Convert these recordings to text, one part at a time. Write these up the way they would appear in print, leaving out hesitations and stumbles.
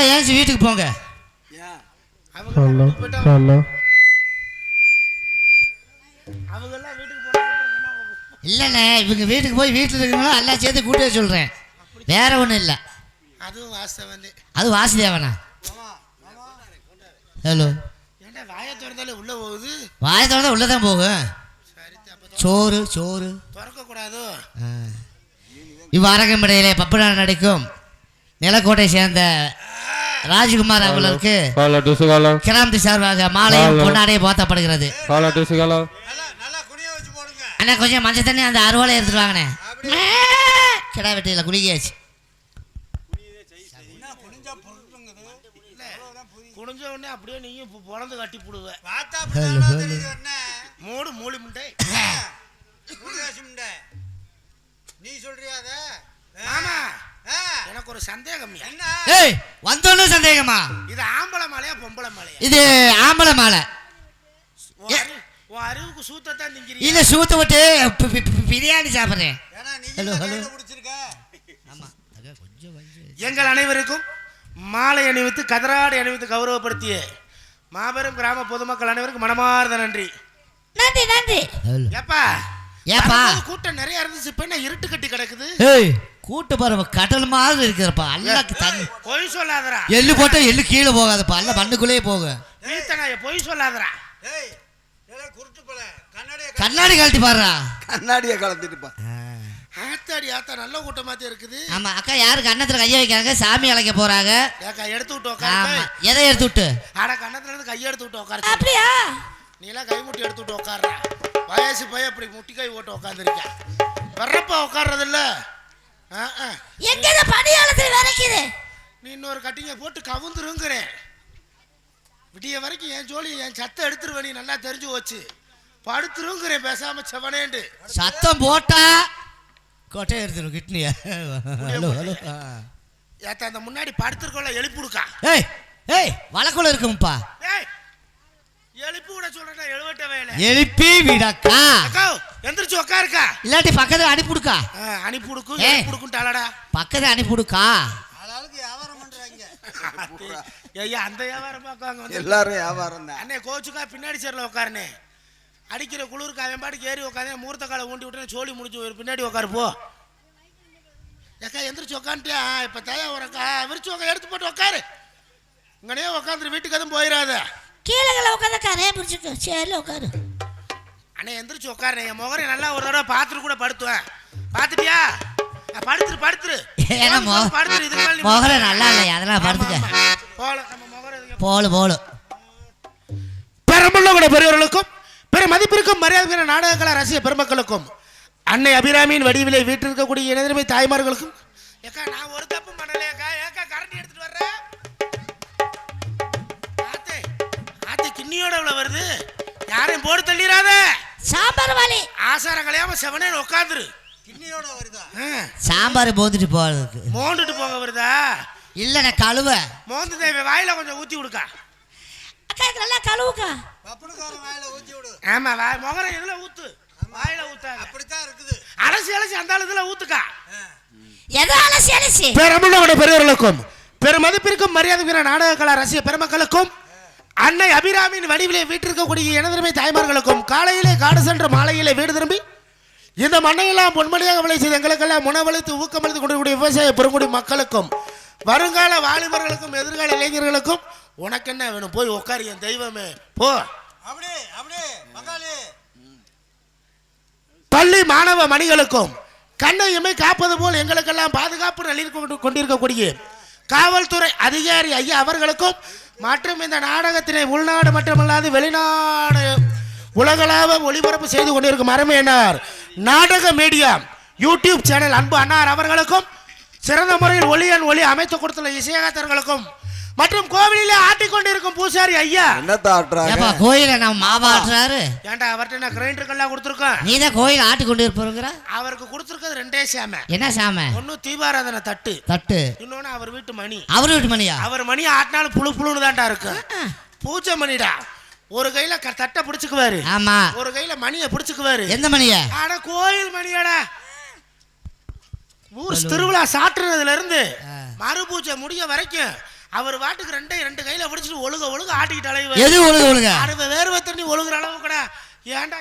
எல்லாம் ஏஞ்சி வீட்டுக்கு போங்க. இல்லண்ணே, இவங்க வீட்டுக்கு போய் வீட்டில் இருக்கணும் எல்லாம் சேர்த்து கூட்டிய சொல்றேன், வேற ஒன்றும் இல்லை. அது வாசுதேவனா? ஹலோ, வாயை திறந்தாலே உள்ள போகுது. வாயை திறந்தா உள்ளதான் போகும். சோறு சோறு திறக்க கூடாது. இவ்வரங்கம்படையிலே பப்புநாடு நடிக்கும் நிலக்கோட்டை சேர்ந்த ராஜ்குமார் அவர்களுக்கு கிராமத்து சார்பாக மாலையும் பொன்னாடையும் போத்தப்படுகிறது. அண்ணா கொஞ்சம் மஞ்சள் தண்ணி அந்த அறுவாலை எடுத்துட்டு வாங்கண்ணே. கிடா வெட்டியில் குளிக்காச்சு. குடிஞ்ச உடனே அப்படியே நீயும் பொழந்து கட்டி போடுவேன். மூடு மூலி முண்டை நீ சொல்றியாத. ஆமா, எனக்கு ஒரு சந்தேகம். ஏய், வந்தோன்னு சந்தேகமா? இது ஆம்பளை மாலையா பொம்பளை மாலையா? இது ஆம்பளை மாலை. உன் அறிவுக்கு சூத்தத்தான் திங்கிறீங்க. இல்ல, சூத்த விட்டு பிரியாணி சாப்பிடுறேன். எங்கள் அனைவருக்கும் மாலை அணிவித்து கதராடை அணிவித்து கௌரவப்படுத்திய மாபெரும் கிராம பொதுமக்கள் அனைவருக்கும் மனமார்ந்த நன்றி. நன்றி நன்றி. ஏப்பா ஏப்பா, கூட்டம் நிறைய இருந்துச்சு, இப்ப என்ன இருட்டு கட்டி கிடக்குது? ஏய், கூட்டு பாரு, கடல் மாதிரி இருக்குறப்பா. அல்லாக்கு தண்ணி. பொய் சொல்லாதடா. எள்ளு போட்டா எள்ளு கீழே போகாதப்பா, அல்ல மண்ணுக்குள்ளே போகும். வீத்தனாய பொய் சொல்லாதடா. ஏய், ஏலே குருட்டு போல கண்ணாடி கழட்டி பாருடா. கண்ணாடியை கழட்டிட்டு பா. ஆத்தாடி ஆத்தா, நல்ல கூட்டமாத்தே இருக்குது. ஆமா அக்கா, யாருக்கு கண்ணத்துல கையை வைக்கிறாங்க? சாமி அழைக்க போறாங்க. ஏக்கா, எடுத்து விட்டு உட்காரு. ஆமா, எதை எடுத்து விட்டு? அட, கண்ணத்துல இருந்து கையை எடுத்து விட்டு உட்காரு. அப்படியா? நீ எல்லாம் கை முட்டி எடுத்து விட்டு உட்கார்ற. வயசு பையன் அப்படி முட்டி கை ஓட்டு உட்காந்துருக்க. வர்றப்பா உட்கார்றது இல்ல. எங்க பணியாளத்தில் வரைக்குது. நீ இன்னொரு கட்டிங்க போட்டு கவுந்துருங்கிறேன். விடிய வரைக்கும் என் ஜோலி என் சத்தம் எடுத்துருவேன். நீ நல்லா தெரிஞ்சு வச்சு படுத்துருங்கிறேன். பேசாம செவனேண்டு சத்தம் போட்டா கோட்டை எடுத்துரும் கிட்னியா. ஏத்த அந்த முன்னாடி படுத்துருக்கோல எழுப்பி விடுக்கா. ஏய் ஏய், வழக்குள்ள இருக்கும்பா. ஏய், எழுப்பி விட சொல்றேன். எழுவட்ட வேலை எழுப்பி விடக்கா. அக்கா, எந்திரிச்சு உட்காருக்கா. இல்லாட்டி பக்கத்துல அனுப்பிடுக்கா. அனுப்பிடுக்கும் எழுப்பிடுக்கும்டாலடா. பக்கத்துல அனுப்பிடுக்கா. ஆளாளுக்கு வியாபாரம் பண்றாங்க. ஐயா, அந்த வியாபாரம் பார்க்காங்க. எல்லாரும் வியாபாரம் தான். அண்ணே கோச்சுக்கா, பின்னாடி சேர்ல உட்காருனே. அடிக்கிற குளிருக்கு அவன் பாட்டுக்கு ஏறி உட்காந்து மூர்த்த காலை ஊண்டி விட்டு சோழி முடிச்சு ஒரு பின்னாடி உட்காரு போ. ஏக்கா, எந்திரிச்சு உட்காந்துட்டியா? இப்ப தயா உரக்கா விரிச்சு உட்கா, எடுத்து போட்டு உட்காரு. இங்கனே உட்காந்துரு, வீட்டுக்கு எதுவும் போயிடாத. கீழே உட்காந்து கரையை பிடிச்சிக்க. சரி உட்காரு. அண்ணே எந்திரிச்சு உட்காரு. என் முகரை நல்லா ஒரு தடவை பார்த்துட்டு கூட படுத்துவேன். பார்த்துட்டியா? படுத்துரு படுத்துரு. முகரை நல்லா இல்லை, அதெல்லாம் படுத்துக்க. போல நம்ம முகரை போல போல. பெரம்புள்ள கூட பெரியவர்களுக்கும் பெரிய மதிப்பிற்கும் மரியாதை நாடகக்கலை ரசிக பெருமக்களுக்கும் அன்னை அபிராமியின் வடிவிலே வீட்டில் இருக்கக்கூடிய இணையமை தாய்மார்களுக்கும். ஏக்கா, நான் ஒரு தப்பு பண்ணலையாக்கா. ஏக்கா, கரண்டி எடுத்துட்டு வர்ற. ஆத்தே ஆத்தே, கிண்ணியோட இவ்வளவு வருது. யாரையும் போட்டு தள்ளிடாத. சாம்பார் வாலி ஆசாரம் கலையாம செவனே உட்காந்துரு. கிண்ணியோட வருதா? சாம்பார் போந்துட்டு போறதுக்கு. மோண்டுட்டு போக வருதா? இல்ல, நான் கழுவ மோந்து தேவை. வாயில கொஞ்சம் ஊத்தி விடுக்கா. அக்கா, நல்லா கழுவுக்கா. பப்புனுக்கார வாயில ஊத்தி விடு. ஆமா, முகரை இதுல ஊத்து. வாயில ஊத்தாத. அப்படித்தான் இருக்குது. அலசி அலசி அந்த இதுல ஊத்துக்கா. எதை அலசி அலசி? பெருமளவோட பெரியவர்களுக்கும் பெருமதிப்பிற்கும் மரியாதைக்குரிய நாடகக்கலை ரசிக பெருமக்களுக்கும் அன்னை அபிராமியின் வடிவிலே வீட்டிற்கக்கூடிய இனதருமை தாய்மார்களுக்கும் காலையிலே காடு சென்று மாலையிலே வீடு திரும்பி இந்த மண்ணையெல்லாம் பொன்மணியாக விளை செய்த எங்களுக்கெல்லாம் உணவளித்து ஊக்கமளித்து கொண்டிருக்கூடிய விவசாய பெருங்குடி மக்களுக்கும் வருங்கால வாலிபர்களுக்கும் எதிர்கால இளைஞர்களுக்கும் உனக்கு என்ன வேணும்? போய் உட்காரு என் தெய்வமே, போ. பள்ளி மாணவ மணிகளுக்கும் கண்ணையுமே காப்பது போல் எங்களுக்கெல்லாம் பாதுகாப்பு நல்கி கொண்டிருக்கக்கூடிய காவல்துறை அதிகாரி ஐயா அவர்களுக்கும் மற்றும் இந்த நாடகத்தினை உள்நாடு மட்டுமல்லாது வெளிநாடு உலகளாவ ஒளிபரப்பு செய்து கொண்டிருக்கும் அருமையினார் நாடக மீடியா யூடியூப் சேனல் அன்பு அன்னார் அவர்களுக்கும் சிறந்த முறையில் ஒளி அமைத்து கொடுத்துள்ள இசையகத்தர்களுக்கும் மற்றும் கோவிலிலே ஆட்டிக்கொண்டிருக்கும் பூசாரி ஐயா. என்னத்த ஆட்றாங்க? கோயில நம்ம மாவா ஆட்றாரு. ஏன்டா அவர்ட்ட நான் கிரைண்டர் கல்லா கொடுத்துருக்கேன். நீ தான் கோயில் ஆட்டிக்கொண்டு இருப்பறங்கற. அவருக்கு கொடுத்துருக்கிறது ரெண்டே சாம. என்ன சாம? ஒன்னு தீபாராதன தட்டு, இன்னொன்னு அவர் வீட்டு மணி. அவர் வீட்டு மணியா? அவர் மணி ஆட்டினாலும் புழு புழுன்னு தான்டா இருக்கு. பூஜை மணிடா. ஒரு கையில தட்டை பிடிச்சுக்குவாரு. ஆமா, ஒரு கையில மணியை பிடிச்சுக்குவாரு. எந்த மணியை? ஆட கோயில் மணியாடா. ஊர் திருவிழா சாட்டுறதுல இருந்து மறு பூஜை முடிய வரைக்கும் அவர் வாட்டுக்கு ரெண்டு கையில பிடிச்சிட்டு ஒழுக ஆட்டிக்கிட்டு அலைவர். எது ஒழுக அடுத்த வேர்வை தண்ணி ஒழுகுற அளவு கூட ஏன்டா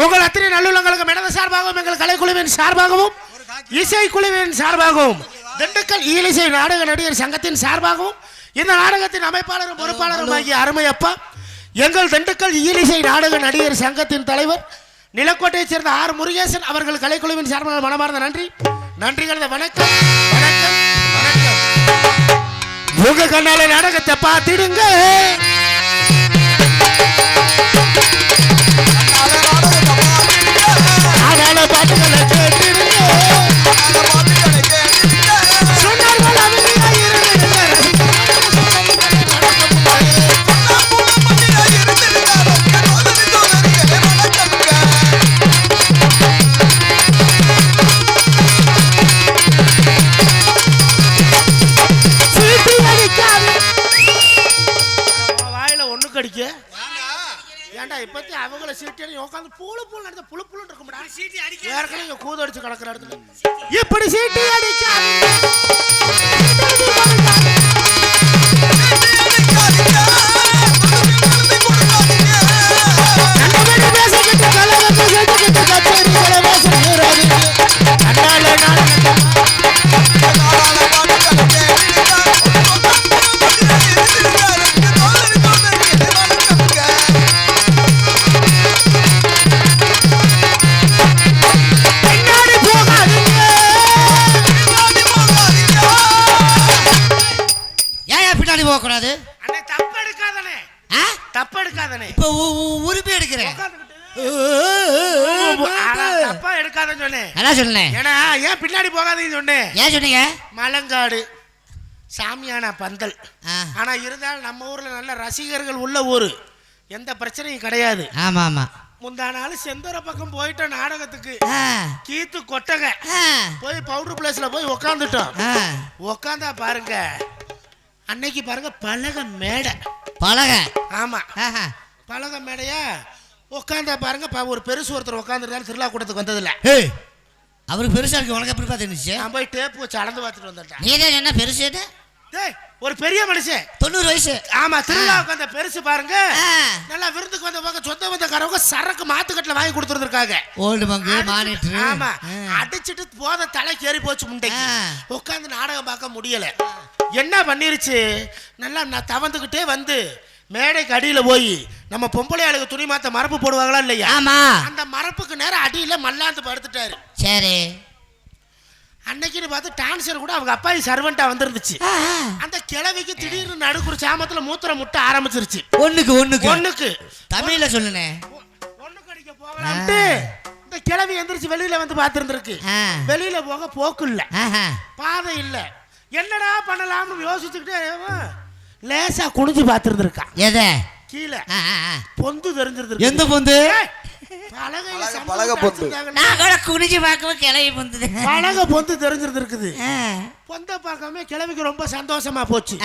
உங்கள் அத்தனை நல்லுள்ளங்களுக்கு எனது சார்பாகவும் எங்கள் கலைக்குழுவின் சார்பாகவும் இசைக்குழுவின் சார்பாகவும் திண்டுக்கல் ஈலிசை நாடக நடிகர் சங்கத்தின் சார்பாகவும் இந்த நாடகத்தின் அமைப்பாளரும் பொறுப்பாளரும் ஆகிய அருமையப்பா எங்கள் திண்டுக்கல் ஈலிசை நாடக நடிகர் சங்கத்தின் தலைவர் நிலக்கோட்டையைச் சேர்ந்த ஆர் முருகேசன் அவர்கள் கலைக்குழுவின் சார்பாக மனமார்ந்த நன்றிகளது வணக்கம் வணக்கம் வணக்கம். உங்க கண்ணால நாடகத்தை பார்த்திடுங்க. அதனால பாட்டுகளை கேட்டிடுங்க. ஏன்டா இப்பத்தி அவங்கள சீட்டி உட்காந்து பூளு நடந்த புழு இருக்கும்டா. சீட்டி அடிக்க ஏற்கனவே கூது அடிச்சு கிடக்குற இடத்துல இப்படி சீட்டி போகக்கூடாது. தப்பு எடுக்காதனே இப்ப உரிமை எடுக்கிறேன். தப்பா எடுக்காதன்னு சொன்னேன். அதான் சொன்னேன். ஏன்னா ஏன் பின்னாடி போகாதீங்கன்னு சொன்னேன். ஏன் சொன்னீங்க? மலங்காடு சாமியான பந்தல். ஆனா இருந்தாலும் நம்ம ஊர்ல நல்ல ரசிகர்கள் உள்ள ஊரு, எந்த பிரச்சனையும் கிடையாது. ஆமா ஆமா. முந்தா நாள் செந்தூர பக்கம் போயிட்டோம் நாடகத்துக்கு. கீத்து கொட்டக போய் பவுடர் பிளேஸ்ல போய் உக்காந்துட்டோம். உக்காந்தா பாருங்க அன்னைக்கு பாருங்க பலக மேடை. ஆமா பலக மேடையா உட்காந்தா பாருங்க ஒரு பெருசு ஒருத்தர் உட்காந்துருந்தாலும் திருவிழா கூட்டத்துக்கு வந்ததில்ல. அவருக்கு பெருசா இருக்கு. உனக்கு எப்படி பார்த்துச்சு? நான் போய் டேப் வச்சு அளந்து பார்த்துட்டு வந்துட்டேன். நீ தான் என்ன பெருசு? ஒரு பெரிய மனுஷன் 90 வயசு. ஆமா திருவிழாவுக்கு வந்த பெருசு பாருங்க. நல்லா விருந்துக்கு வந்த சொந்த வந்தக்காரவங்க சரக்கு மாத்துக்கட்டில வாங்கி கொடுத்துருக்காங்க. ஓல்டு பங்கு மானிட்டர். ஆமா அடிச்சிட்டு போத தலைக்கு ஏறி போச்சு முண்டைக்கு. உட்காந்து நாடகம் பார்க்க முடியல. என்ன பண்ணிருச்சு நல்லா நான் தவந்துகிட்டே வந்து மேடைக்கு அடியில போய் நம்ம பொம்பளை ஆளுக்கு துணி மாத்த மரப்பு போடுவாங்களா இல்லையா? ஆமா. அந்த மரப்புக்கு நேரம் அடியில மல்லாந்து படுத்துட்டாரு. சரி. அன்னைக்குன்னு பார்த்து டான்சர் கூட அவங்க அப்பாயி சர்வெண்டா வந்துருந்துச்சு. அந்த கிழவிக்கு திடீர்னு நடுக்குற சாமத்துல மூத்திரம் முட்ட ஆரம்பிச்சிருச்சு. ஒண்ணுக்கு தமிழ்ல சொல்லுனே. ஒண்ணுக்கு அடிக்க போகலாம்ட்டு இந்த கிழவி எந்திரிச்சு வெளியில வந்து பார்த்திருந்திருக்கு. வெளியில போக போக்கு இல்ல, பாதை இல்ல. என்னடா பண்ணலாம்னு யோசிச்சுக்கிட்டே லேசா குனிஞ்சு பார்த்திருந்திருக்கா. எதை? கீழே பொந்து தெரிஞ்சிருக்கு. எந்த பொந்து? பலக பொந்து. நான் கூட குனிஞ்சு பார்க்கவே கிளவி பொந்து. பலக பொந்து தெரிஞ்சிருக்குது. பொந்த பார்க்காம கிழவிக்கு ரொம்ப சந்தோஷமா போச்சு.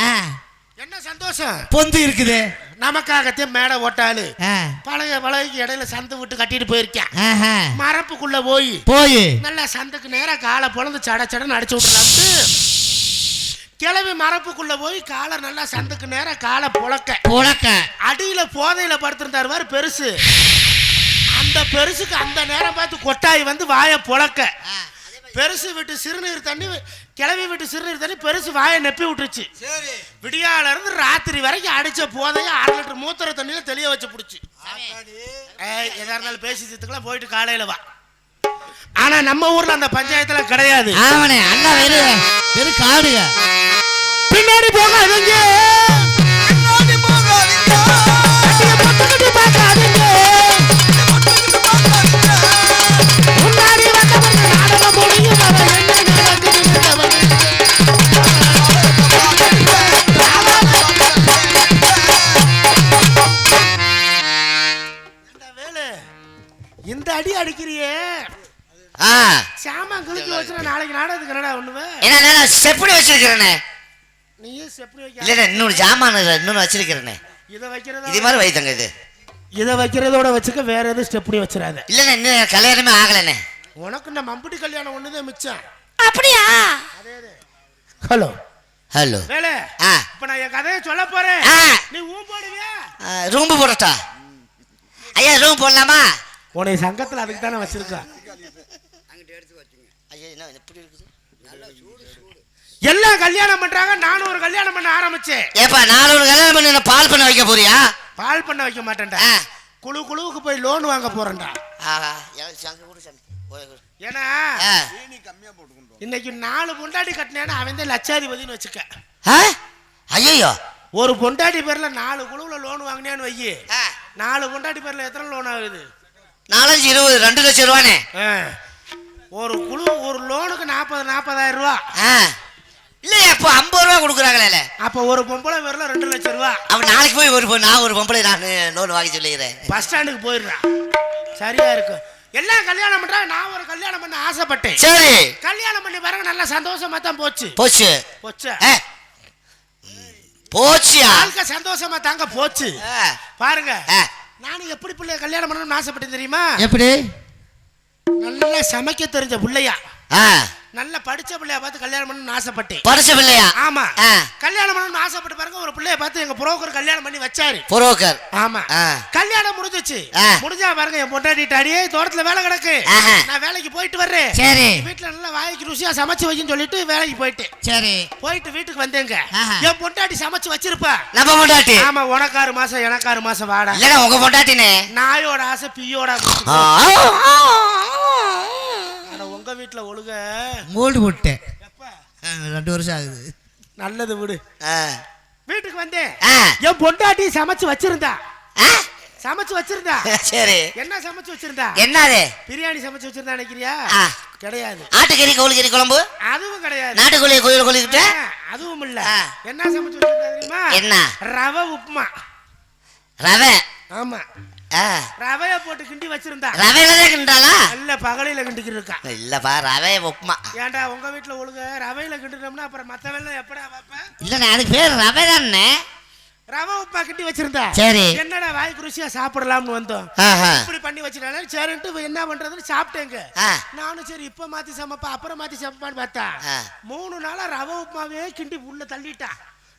என்ன சந்தோஷம்? பொந்து இருக்குது நமக்காகத்தே மேடை ஓட்டாளு பலகைக்கு இடையில சந்து விட்டு கட்டிட்டு போயிருக்கேன். மரப்புக்குள்ள போய் நல்லா சந்துக்கு நேரா காலை பொழந்து சடச்சடன்னு அடிச்சு விட்டுறாரு. கிளவி மரப்புக்குள்ள போய் காலை நல்லா சந்துக்கு நேரா காலை புழக்க அடியில போதையில படுத்திருந்தாரு பெருசு. அந்த பெருசுக்கு அந்த நேரம் பார்த்து கொட்டாய் வந்து வாய புழக்க பெருசு விட்டு சிறுநீர் தண்ணி கிளவி விட்டு சிறுநீர் தண்ணி பெருசு வாயை நெப்பி விட்டுருச்சு. விடியால இருந்து ராத்திரி வரைக்கும் அடிச்ச போதைய 1/2 லிட்டர் மூத்திர தண்ணியில தெளிய வச்சு புடிச்சு. எதா இருந்தாலும் பேசிட்டுலாம் போயிட்டு காலையில வா. ஆனா நம்ம ஊர்ல அந்த பஞ்சாயத்துல கிடையாது. வெறும் காடுங்க. பின்னாடி போகாதீங்க, முன்னாடி வந்தவங்க நாடகம் முடியும். இந்த அடி அடிக்கிறியே சாமான் கிழிச்சு வச்சு நாளைக்கு நாடகத்துக்கு என்னடா ஒண்ணுவேன்? என்ன செப்படி வச்சிருக்கிறேனே. நீயே செப்படி வைக்க இல்ல இன்னொரு சாமான் இன்னொன்னு வச்சிருக்கிறேனே. இதை வைக்கிறதா இது மாதிரி வைத்தங்க. இதை வைக்கிறதோட வச்சுக்க, வேற எதுவும் ஸ்டெப்டி வச்சிடாத. இல்ல இன்னும் கல்யாணமே ஆகலண்ணே. உனக்கு இந்த மம்புட்டி கல்யாணம் ஒண்ணுதான் மிச்சம். அப்படியா? ஹலோ ஹலோ வேலை. இப்ப நான் என் கதையை சொல்ல போறேன், நீ ஊம் போடுவியா? ரூம் போடட்டா ஐயா? ரூம் போடலாமா? உன்னை சங்கத்துல அதுக்கு தானே வச்சிருக்கா. எல்லாம் கல்யாணம் பண்றாங்க, நானும் ஒரு கல்யாணம் பண்ண ஆரம்பிச்சேன். ஏப்பா 4 கல்யாணம் பண்ணி என்ன பால் பண்ண வைக்க போறியா? பால் பண்ண வைக்க மாட்டேன்டா, குழுவுக்கு போய் லோன் வாங்க போறேன்டா. ஏன்னா இன்னைக்கு 4 பொண்டாட்டி கட்டினேன்னா அவன் தான் லட்சாதிபதினு வச்சுக்க. ஐயோ, ஒரு பொண்டாட்டி பேர்ல 4 குழுவுல லோன் வாங்கினேன்னு வையி, 4 பொண்டாட்டி பேர்ல எத்தனை லோன் ஆகுது? 4 20 2 லட்சம் ரூபானே. ஒரு குழு ஒரு லோனுக்கு 40,000 ரூபா இல்லையா? அப்போ 50 ரூபா கொடுக்குறாங்களே. அப்ப ஒரு பொம்பளை பேர்ல 2 லட்சம் ரூபா. அப்ப நாளைக்கு போய் நான் ஒரு பொம்பளை நான் லோன் வாங்கி சொல்லிக்கிறேன். பஸ் ஸ்டாண்டுக்கு போயிடுறான், சரியா இருக்கும். எல்லாம் கல்யாணம் பண்றாங்க, நான் ஒரு கல்யாணம் பண்ண ஆசைப்பட்டேன். சரி, கல்யாணம் பண்ணி பாருங்க, நல்லா சந்தோஷமா தான் போச்சு. வாழ்க்கை சந்தோஷமா தாங்க போச்சு. பாருங்க, நானும் எப்படி பிள்ளைய கல்யாணம் பண்ணணும்னு ஆசைப்பட்டேன் தெரியுமா? எப்படி? நல்லா சமைக்க தெரிஞ்ச பிள்ளையா, நல்ல படிச்ச பிள்ளைய பார்த்து கல்யாணம் பண்ணணும்னு ஆசைப்பட்டேன். படிச்ச பிள்ளையா? ஆமா. கல்யாணம் பண்ணணும்னு ஆசைப்பட்டு பாருங்க, ஒரு பிள்ளைய பார்த்து எங்க புரோக்கர் கல்யாணம் பண்ணி வச்சாரு. புரோக்கர்? ஆமா. கல்யாணம் முடிஞ்சிச்சு. முடிஞ்சா பாருங்க, என் பொண்டாட்டிட்டாடியே தோட்டத்துல வேலை கிடக்கு, நான் வேலைக்கு போயிட்டு வர்றேன். சரி. வீட்டுல நல்லா வாய்க்கு ருசியா சமைச்சு வைன்னு சொல்லிட்டு வேலைக்கு போயிட்டேன். சரி. போயிட்டு வீட்டுக்கு வந்தேங்க, என் பொண்டாட்டி சமைச்சு வச்சிருப்பா. நம்ம பொண்டாட்டி? ஆமா. உனக்கு 6 மாசம் எனக்கு 6 மாசம் வாடா. இல்ல உங்க பொண்டாட்டினே. நாயோட ஆசை பியோட. உங்க வீட்டுல ஒழுக மூடு போட்டேன். 2 வருஷம் ஆகுது. நல்லது விடு. வீட்டுக்கு வந்தேன், என் பொண்டாட்டி சமைச்சு வச்சிருந்தா. சரி. என்ன சமைச்சு வச்சிருந்தா? என்னது? பிரியாணி சமைச்சு வச்சிருந்தா நினைக்கிறியா? கிடையாது. ஆட்டுக்கறி கோழிக்கறி குழம்பு? அதுவும் கிடையாது. நாட்டுக்கோழி கோயில் கோழிக்கிட்ட? அதுவும் இல்ல. என்ன சமைச்சு வச்சிருந்தா தெரியுமா? என்ன? ரவை உப்புமா. ரவை? ஆமா. ரவைய போட்டு கிண்டி வச்சிருந்தா. ரவையில தான் கிண்டாளா? இல்ல, பகலையில கிண்டிக்கிட்டு இருக்கா. இல்லப்பா, ரவை உப்புமா. ஏன்டா உங்க வீட்டுல ஒழுங்க ரவையில கிண்டினோம்னா அப்புறம் மத்தவெல்லாம் எப்படா வைப்ப? இல்ல, அதுக்கு பேர் ரவை தானே. ரவை உப்பா கிண்டி வச்சிருந்தா. சரி. என்னடா வாய்க்கு ருசியா சாப்பிடலாம்னு வந்தோம். இப்படி பண்ணி வச்சிருந்தாலும் சரின்ட்டு என்ன பண்றதுன்னு சாப்பிட்டேங்க. நானும் சரி இப்ப மாத்தி சமைப்பா அப்புறம் மாத்தி சமைப்பான்னு பார்த்தா 3 நாளா ரவை உப்புமாவே கிண்டி உள்ள தள்ளிட்டா.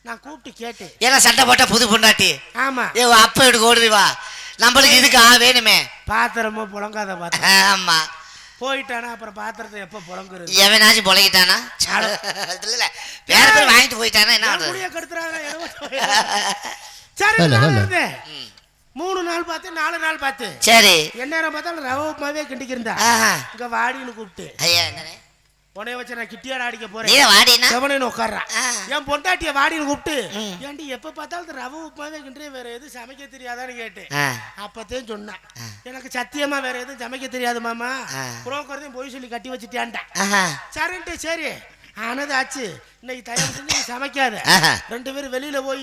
நான் கூப்பிட்டு கேட்டேன், ஏன்னா சண்டை போட்ட புது பொண்டாட்டி. ஆமா. ஏ அப்ப எடுக்க ஓடுறி வா, நம்மளுக்கு இதுக்கு வேணுமே. பாத்திரமோ புழங்காத பாத்திரம். ஆமா. போயிட்டானா அப்புறம் பாத்திரத்தை எப்ப புழங்குறது? எவனாச்சும் புழங்கிட்டானா? இல்ல, வேற பேர் வாங்கிட்டு போயிட்டானா என்ன பண்றது? கெடுத்துறாங்க. சரி, 3 நாள் பார்த்து 4 நாள் பார்த்து சரி என்ன பார்த்தாலும் ரவை உப்புமாவே கிண்டிக்கிருந்தா. இங்க வாடின்னு கூப்பிட்டு, ஐயா என்னனே உனைய வச்சு நான் கிட்டியாட அடிக்க போறேன். நீ வாடினா செவனேன்னு உட்கார்றான். என் பொண்டாட்டிய வாடின்னு கூப்பிட்டு, ஏன்டி எப்ப பார்த்தாலும் ரவை உப்புமாவே கிண்டே வேற எதுவும் சமைக்க தெரியாதான்னு கேட்டேன். அப்பத்தையும் சொன்னான், எனக்கு சத்தியமா வேற எதுவும் சமைக்க தெரியாது மாமா, புரோக்கரையும் போய் சொல்லி கட்டி வச்சுட்டான்டா. சரின்ட்டு சரி ஆனது ஆச்சு, இன்னைக்கு தயார் செஞ்சு நீ சமைக்காத, 2 பேரும் வெளியில போய்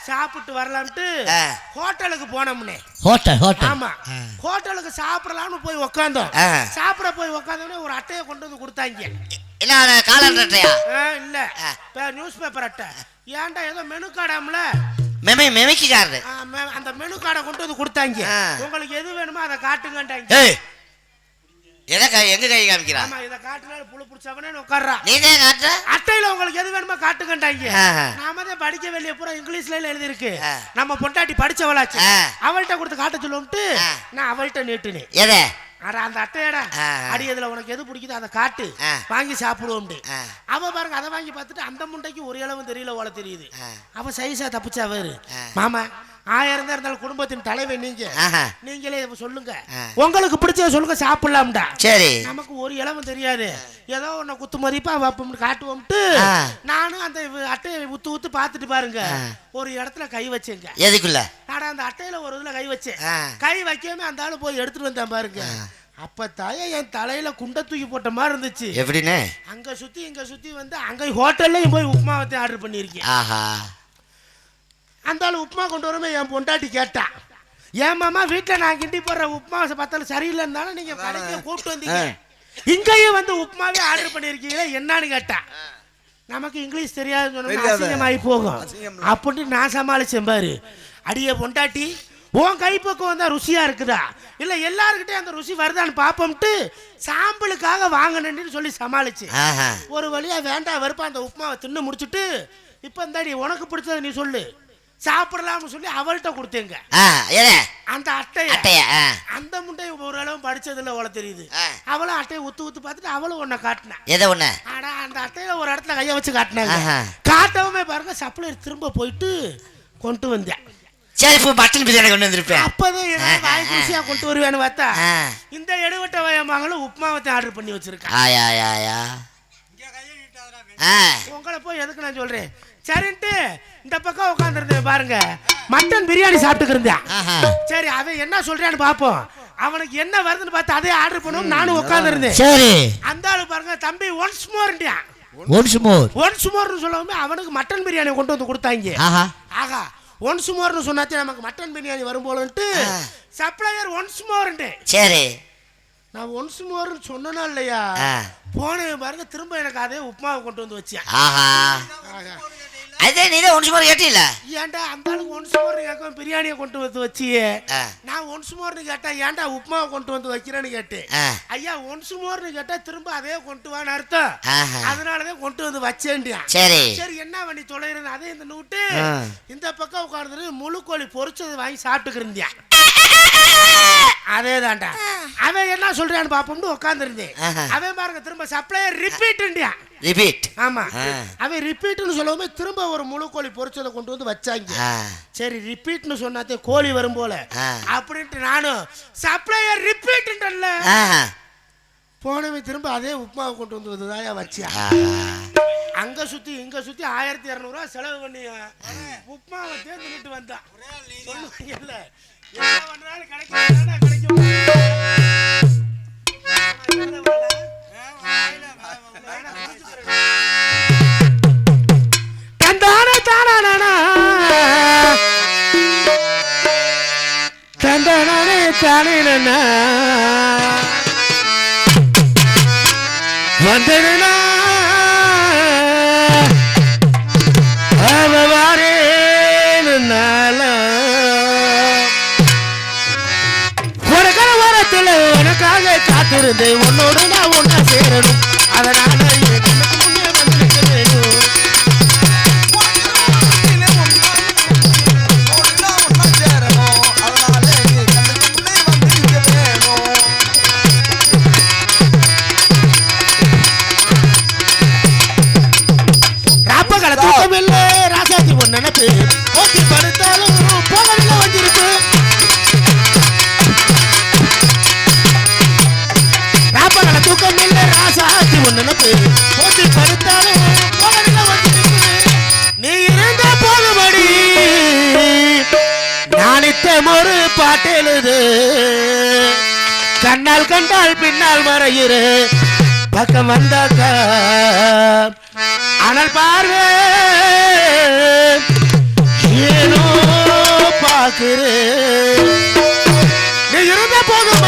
சாப்பிட்டு வரலாம்ட்டு ஹோட்டலுக்கு போனோம்னே. ஆமா, ஹோட்டலுக்கு சாப்பிடலாம்னு போய் உக்காந்தோம். சாப்பிட போய் உக்காந்தோடனே ஒரு அட்டையை கொண்டு வந்து கொடுத்தாங்க. இல்ல காலண்டர் அட்டையா? இல்ல, நியூஸ் பேப்பர் அட்டை. ஏன்டா ஏதோ மெனு கார்டாம்ல, மெமிக்கு கார்டு. அந்த மெனு கார்டை கொண்டு வந்து கொடுத்தாங்க. உங்களுக்கு எது வேணுமோ அதை காட்டுங்கன்றாங்க. எங்க கை காமிக்கிறா? ஆமா, இத காட்டுனால புளு புடிச்சவனே உட்கார்றா. நீங்க காட்டு அட்டையில உங்களுக்கு எது வேணுமோ காட்டுங்கன்றாங்க. நாம தான் படிக்க வெளிய பூரா இங்கிலீஷ்ல எழுதி இருக்கு. நம்ம பொண்டாட்டி படிச்சவளாச்சு, அவள்கிட்ட கொடுத்து காட்ட சொல்லும்ட்டு நான் அவள்கிட்ட நீட்டுனேன். எதை? அந்த அட்டையடா அடி, இதுல உனக்கு எது பிடிக்குதோ அதை காட்டு, வாங்கி சாப்பிடுவோம். அவ பாருங்க, அதை வாங்கி பார்த்துட்டு அந்த முண்டைக்கு ஒரு அளவும் தெரியல ஓல தெரியுது. அவ சைஸா தப்பிச்சா வேறு. மாமா 1000 தான் இருந்தாலும் குடும்பத்தின் தலைவன் நீங்களே சொல்லுங்க, உங்களுக்கு பிடிச்சத சொல்லுங்க, சாப்பிடலாம்டா. சரி. நமக்கு ஒரு இளவும் தெரியாது, ஏதோ ஒன்ன குத்து மதிப்பா காட்டுவோம்ட்டு நானும் அந்த அட்டையை ஊத்து பார்த்துட்டு பாருங்க ஒரு இடத்துல கை வச்சேங்க. எதுக்குள்ள? அந்த அட்டையில ஒரு இதுல கை வச்சேன். கை வைக்காம அந்த ஆளு போய் எடுத்துட்டு வந்தேன் பாருங்க. அப்பத்தாய என் தலையில குண்டை தூக்கி போட்ட மாதிரி இருந்துச்சு. எப்படின்னு? அங்க சுத்தி இங்க சுத்தி வந்து அங்க ஹோட்டல்லையும் போய் உப்புமாவத்தை ஆர்டர் பண்ணிருக்கேன். அந்த ஆளு உப்புமா கொண்டு வரமே என் பொண்டாட்டி கேட்டா, ஏன் மாமா வீட்டுல நான் கிண்டி போடுற உப்புமா பார்த்தாலும் சரியில்லைன்னாலும் நீங்க கடைக்கு கூப்பிட்டு வந்தீங்க, இங்கேயும் வந்து உப்புமாவே ஆர்டர் பண்ணிருக்கீங்களா என்னன்னு கேட்டா. நமக்கு இங்கிலீஷ் தெரியாதுன்னு சொன்னா அசிங்கமாயி போகும் அப்படின்னு நான் சமாளிச்சேன் பாரு. அடிய பொண்டாட்டி உன் கைப்பக்குவம் தான் ருசியா இருக்குதா இல்ல எல்லாருக்கிட்டையும் அந்த ருசி வருதான்னு பாப்போம்ட்டு சாம்பிளுக்காக வாங்கணுன்னு சொல்லி சமாளிச்சு ஒரு வழியா வேண்டாம் வெறுப்பா அந்த உப்புமாவை தின்னு முடிச்சுட்டு இப்ப இந்தாடி உனக்கு பிடிச்சதை நீ சொல்லு சாப்பிடலாம்னு சொல்லி அவள்கிட்ட கொடுத்தேங்க அந்த அட்டைய அந்த முண்டை ஓரளவு படிச்சதுல அவளை தெரியுது அவளும் அட்டையை உத்து பார்த்துட்டு அவளும் ஒன்ன காட்டினா ஆனா அந்த அட்டையில ஒரு இடத்துல கைய வச்சு காட்டினாங்க காட்டவுமே பாருங்க சப்ளையர் திரும்ப போயிட்டு கொண்டு வந்தேன் மட்டன் பிரியாணி கொண்டு வந்திருப்பேன் அப்பதான் வாய் ருசியா கொண்டு வருவேன்னு பார்த்தா இந்த எடுவட்ட வயமாங்களும் உப்புமாவத்தை ஆர்டர் பண்ணி வச்சிருக்கேன் உங்களை போய் எதுக்கு நான் சொல்றேன் சரின்ட்டு இந்த பக்கம் உட்காந்துருந்தேன் பாருங்க மட்டன் பிரியாணி சாப்பிட்டுக்கிறேன் சரி அவன் என்ன சொல்றான்னு பாப்போம் அவனுக்கு என்ன வருதுன்னு பார்த்து அதே ஆர்டர் பண்ணுவோம் நானும் உட்காந்துருந்தேன் சரி அந்த ஆளு பாருங்க தம்பி ஒன்ஸ் மோர்னு சொல்லவுமே அவனுக்கு மட்டன் பிரியாணி கொண்டு வந்து கொடுத்தாங்க ஆகா ஒன்ஸ் மோர்னு சொன்னாச்சே நமக்கு மட்டன் பிரியாணி வரும் போலன்ட்டு சப்ளையர் ஒன்ஸ் மோர்ன்ட்டு சரி நான் ஒன்ஸ் மோர்னு சொன்னா இல்லையா போன பாருங்க திரும்ப எனக்கு அதே உப்புமாவை கொண்டு வந்து வச்சேன் அதே நீதான் ஒன்ஸ் மோர் கேட்டீல ஏன்டா அந்த ஆளுக்கு ஒன்ஸ் மோர் கேட்கும் பிரியாணியை கொண்டு வந்து வச்சியே நான் ஒன்ஸ் மோர்னு கேட்டா ஏன்டா உப்புமாவை கொண்டு வந்து வைக்கிறேன்னு கேட்டேன் ஐயா ஒன்ஸ் மோர்னு கேட்டா திரும்ப அதே கொண்டு வான்னு அர்த்தம் அதனாலதான் கொண்டு வந்து வச்சேன்டியா சரி சரி என்ன பண்ணி தொலைறது அதே இந்த நூட்டு இந்த பக்கம் உட்கார்ந்து முழு கோழி பொரிச்சது வாங்கி சாப்பிட்டுக்கிறேன் அதேதான்டா அவன் என்ன சொல்றான்னு பாப்போம்னு உட்கார்ந்துருந்தேன் அவன் பாருங்க திரும்ப சப்ளையர் ரிப்பீட் ஆமா அவன் ரிப்பீட்னு சொல்லவுமே திரும்ப ஒரு முழு கோழி பொரிச்சதை கொண்டு வந்து வச்சாங்க சரி ரிப்பீட்னு சொன்னாதே கோழி வரும் போல அப்படின்ட்டு நானும் சப்ளையர் ரிப்பீட்ன்றல்ல போனவன் திரும்ப அதே உப்புமாவை கொண்டு வந்து வந்ததாயா வச்சியா அங்க சுத்தி இங்க சுத்தி 1200 ரூபா செலவு பண்ணி உப்புமாவை தேர்ந்துட்டு வந்தான் சொல்லுவாங்கல்ல என்ன பண்றாலும் கிடைக்கும் வந்தனா உனக்காக காத்திருந்து உன்னோடு நான் ஒன்னா சேரணும் அதனால முன்னே வந்திருக்க வேணும் ராப்பகல தூக்கமில்ல ராசாத்தி ஒன்னு நினைப்பு ஓட்டி படுத்தாலும் போகல வந்திருக்கு ராப்பகல தூக்கமில்ல ராசாத்தி ஒன்னு நினைப்பு ஓட்டி படுத்தாலும் போகல வந்திருக்கு நீ இருந்த போதுபடி நானித்தம் ஒரு பாட்டெழுது கண்ணால் கண்டால் பின்னால் மறையிரு பக்கம் வந்தாக்கா ஆனால் பார்வை ஏனோ பார்க்கிறே நீ இருந்த போதும்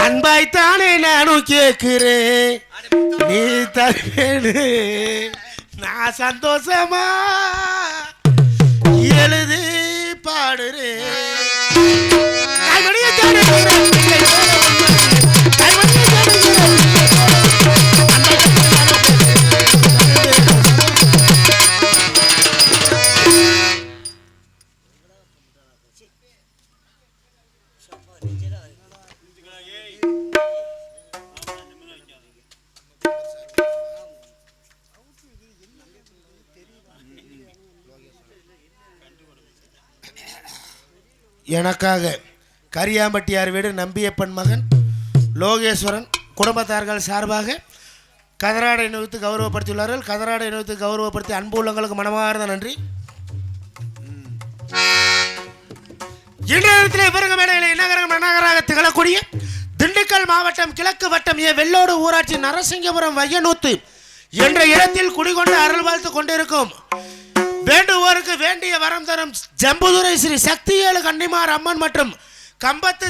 அன்பாய்த்தானே நானும் கேட்கிறேன் நீ தருவேன்னு நான் சந்தோஷமா எழுதி பாடுறேன் எனக்காக கரியாம்பட்டியார் வீடு நம்பியப்பன் மகன் லோகேஸ்வரன் குடும்பத்தார்கள் சார்பாக கதராடை அணிவித்து கௌரவப்படுத்தியுள்ளார்கள். கதராடை அணிவித்து கௌரவப்படுத்தி அன்பு உள்ளங்களுக்கு மனமார்ந்த நன்றி. இந்நேரத்தில் இவருங்க மேடையில் நகராக திகழக்கூடிய திண்டுக்கல் மாவட்டம் கிழக்கு வட்டம் வெள்ளோடு ஊராட்சி நரசிங்கபுரம் வையனூத்து என்ற இடத்தில் குடிகொண்டு அருள் வாழ்த்து கொண்டிருக்கும் வேண்டுவோருக்கு வேண்டிய வரம் தரும் ஜம்புதுரை ஸ்ரீ சக்தியேழு கன்னிமார் அம்மன் மற்றும் கம்பத்து